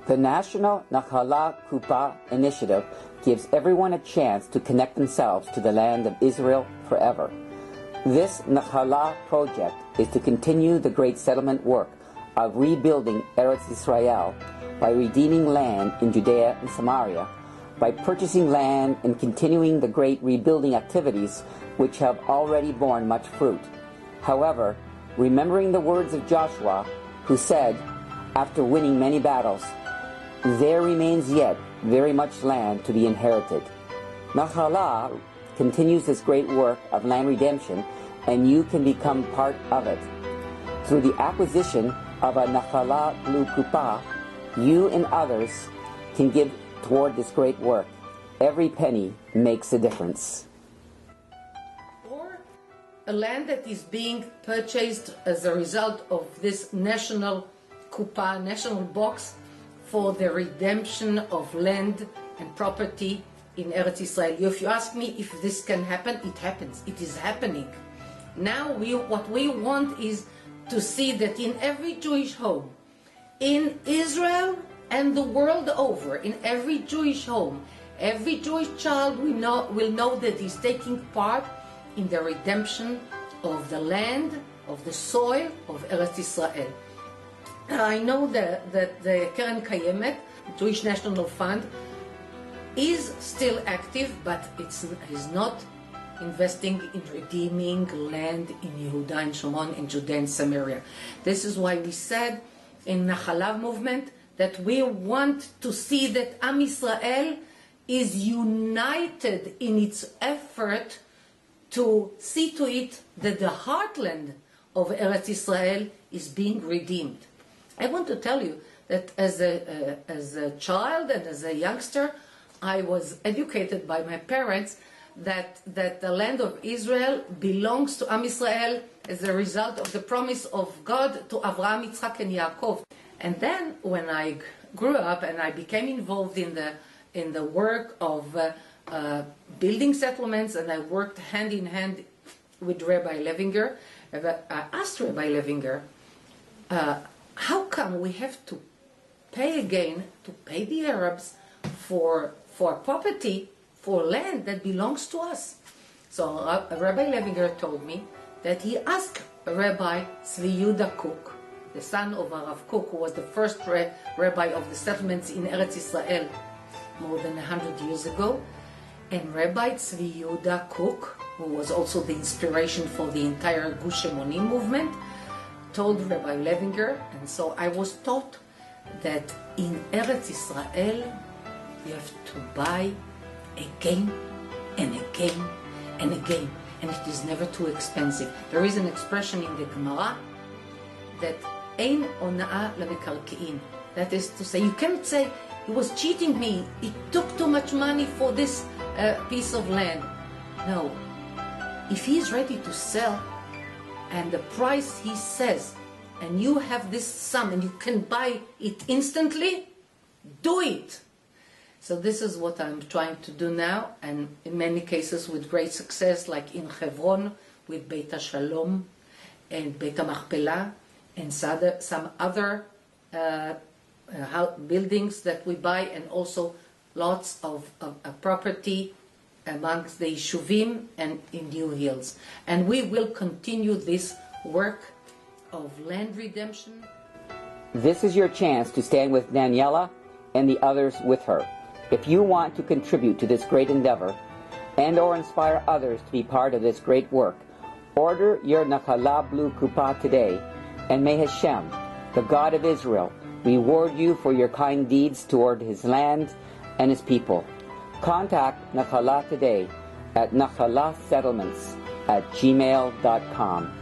The National Nahala Kupah initiative gives everyone a chance to connect themselves to the land of Israel forever. This Nahala project is to continue the great settlement work of rebuilding Eretz Israel by redeeming land in Judea and Samaria, by purchasing land and continuing the great rebuilding activities which have already borne much fruit. However, remembering the words of Joshua, who said, after winning many battles, "There remains yet very much land to be inherited." Nahala continues this great work of land redemption, and you can become part of it. Through the acquisition of a Nahala Blue Kupah, you and others can give toward this great work. Every penny makes a difference. Or a land that is being purchased as a result of this national Kupah, national box for the redemption of land and property in Eretz Israel. If you ask me if this can happen, it happens. It is happening. Now what we want is to see that in every Jewish home, in Israel and the world over, in every Jewish home, every Jewish child will know that he's taking part in the redemption of the land, of the soil of Eretz Israel. I know that the Keren Kayemet, Jewish National Fund, is still active, but it's not investing in redeeming land in Yehuda and Shomron, in Judea and Samaria. This is why we said in Nahala movement that we want to see that Am Yisrael is united in its effort to see to it that the heartland of Eretz Israel is being redeemed. I want to tell you that as a child and as a youngster, I was educated by my parents that the land of Israel belongs to Am Yisrael as a result of the promise of God to Avraham, Yitzchak, and Yaakov. And then when I grew up and I became involved in the work of building settlements, and I worked hand in hand with Rabbi Levinger, I asked Rabbi Levinger, how come we have to pay the Arabs for property, for land that belongs to us? So Rabbi Levinger told me that he asked Rabbi Tzvi Yehuda Kook, the son of Rav Kook, who was the first rabbi of the settlements in Eretz Israel more than 100 years ago. And Rabbi Tzvi Yehuda Kook, who was also the inspiration for the entire Gush Emonim movement, told Rabbi Levinger, and so I was taught that in Eretz Israel you have to buy again and again and again, and it is never too expensive. There is an expression in the Gemara that ein ona'a lemekarkein. That is to say, you can't say, he was cheating me, it took too much money for this piece of land. No. If he is ready to sell, and the price he says, and you have this sum, and you can buy it instantly, do it. So this is what I'm trying to do now, and in many cases with great success, like in Hebron with Beit HaShalom and Beit HaMachpelah and some other buildings that we buy, and also lots of property amongst the Yishuvim and in New Hills. And we will continue this work of land redemption. This is your chance to stand with Daniela and the others with her. If you want to contribute to this great endeavor and or inspire others to be part of this great work, order your Nahala Blue Kupah today, and may Hashem, the God of Israel, reward you for your kind deeds toward His land and His people. Contact Nahala today at nahalasettlements@gmail.com.